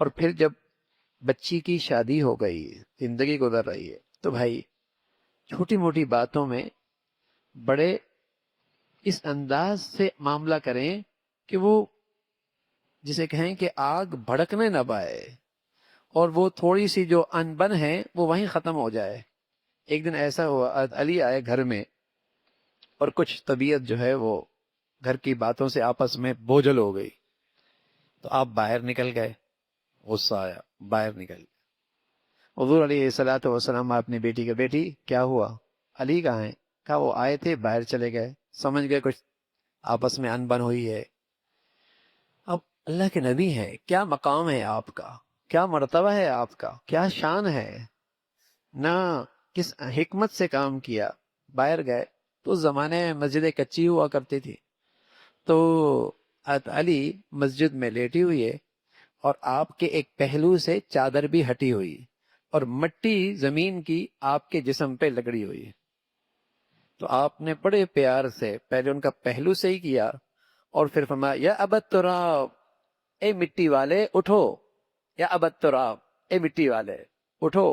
اور پھر جب بچی کی شادی ہو گئی، زندگی گزر رہی ہے، تو بھائی چھوٹی موٹی باتوں میں بڑے اس انداز سے معاملہ کریں کہ وہ جسے کہیں کہ آگ بھڑکنے نہ پائے، اور وہ تھوڑی سی جو انبن ہے وہ وہیں ختم ہو جائے۔ ایک دن ایسا ہوا، علی آئے گھر میں، اور کچھ طبیعت جو ہے وہ گھر کی باتوں سے آپس میں بوجھل ہو گئی، تو آپ باہر نکل گئے، غصہ آیا، باہر نکل گئے۔ حضور علیہ الصلوۃ والسلام اپنی بیٹی کا، بیٹی کیا ہوا، علی کہاں ہیں؟ کہا وہ آئے تھے، باہر چلے گئے، سمجھ گئے کچھ آپس میں انبن ہوئی ہے۔ اب اللہ کے نبی ہیں، کیا مقام ہے آپ کا، کیا مرتبہ ہے آپ کا، کیا شان ہے، نہ کس حکمت سے کام کیا۔ باہر گئے تو اس زمانے میں مسجدیں کچی ہوا کرتی تھی، تو علی مسجد میں لیٹی ہوئی ہے، اور آپ کے ایک پہلو سے چادر بھی ہٹی ہوئی، اور مٹی زمین کی آپ کے جسم پہ لگڑی ہوئی ہے۔ تو آپ نے بڑے پیار سے پہلے ان کا پہلو صحیح کیا، اور پھر فرمایا یا ابت تراب، اے مٹی والے اٹھو، یا ابت تراب، اے مٹی والے اٹھو۔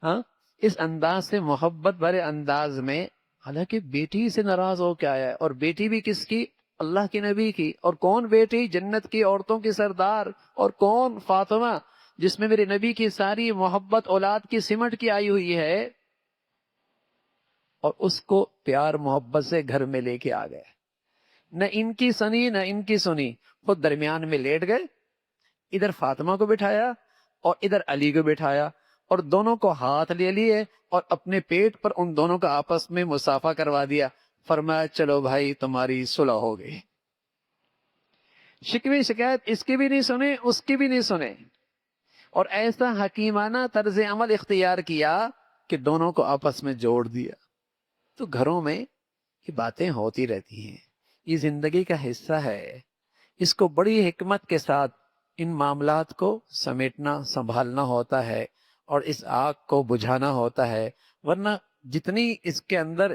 ہاں، اس انداز سے، محبت بھرے انداز میں، حالانکہ بیٹی سے ناراض ہو کے آیا ہے، اور بیٹی بھی کس کی؟ اللہ کے نبی کی۔ اور کون بیٹی؟ جنت کی عورتوں کی سردار، اور کون؟ فاطمہ، جس میں میرے نبی کی ساری محبت اولاد کی سمٹ کی آئی ہوئی ہے، اور اس کو پیار محبت سے گھر میں لے کے آ گئے۔ نہ ان کی سنی نہ ان کی سنی، خود درمیان میں لیٹ گئے، ادھر فاطمہ کو بٹھایا اور ادھر علی کو بٹھایا، اور دونوں کو ہاتھ لے لیے اور اپنے پیٹ پر ان دونوں کا آپس میں مصافحہ کروا دیا۔ فرمایا چلو بھائی تمہاری صلح ہو گئی۔ شکوے شکایت اس کی بھی نہیں سنے، اس کی بھی نہیں سنے، اور ایسا حکیمانہ طرز عمل اختیار کیا کہ دونوں کو آپس میں جوڑ دیا۔ تو گھروں میں یہ باتیں ہوتی رہتی ہیں، یہ زندگی کا حصہ ہے، اس کو بڑی حکمت کے ساتھ ان معاملات کو سمیٹنا، سنبھالنا ہوتا ہے، اور اس آگ کو بجھانا ہوتا ہے، ورنہ جتنی اس کے اندر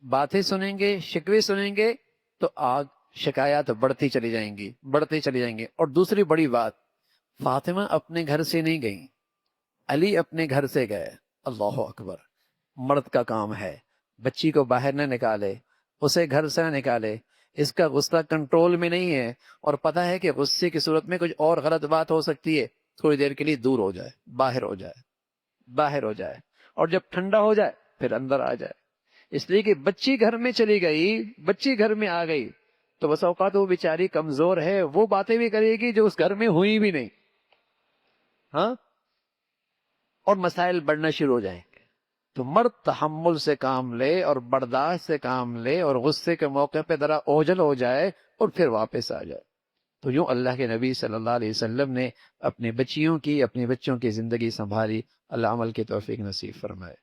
باتیں سنیں گے، شکوے سنیں گے، تو آگ، شکایات بڑھتی چلی جائیں گی، بڑھتی چلی جائیں گی۔ اور دوسری بڑی بات، فاطمہ اپنے گھر سے نہیں گئی، علی اپنے گھر سے گئے۔ اللہ اکبر، مرد کا کام ہے، بچی کو باہر نہ نکالے، اسے گھر سے نہ نکالے، اس کا غصہ کنٹرول میں نہیں ہے، اور پتہ ہے کہ غصے کی صورت میں کچھ اور غلط بات ہو سکتی ہے، تھوڑی دیر کے لیے دور ہو جائے، باہر ہو جائے، باہر ہو جائے، اور جب ٹھنڈا ہو جائے پھر اندر آ جائے۔ اس لیے کہ بچی گھر میں چلی گئی، بچی گھر میں آ گئی، تو بس اوقات وہ بیچاری کمزور ہے، وہ باتیں بھی کرے گی جو اس گھر میں ہوئی بھی نہیں، ہاں، اور مسائل بڑھنا شروع ہو جائیں گے۔ تو مرد تحمل سے کام لے اور برداشت سے کام لے، اور غصے کے موقع پہ ذرا اوجھل ہو جائے اور پھر واپس آ جائے۔ تو یوں اللہ کے نبی صلی اللہ علیہ وسلم نے اپنے بچیوں کی، اپنے بچوں کی زندگی سنبھالی۔ اللہ عمل کی توفیق نصیب فرمائے۔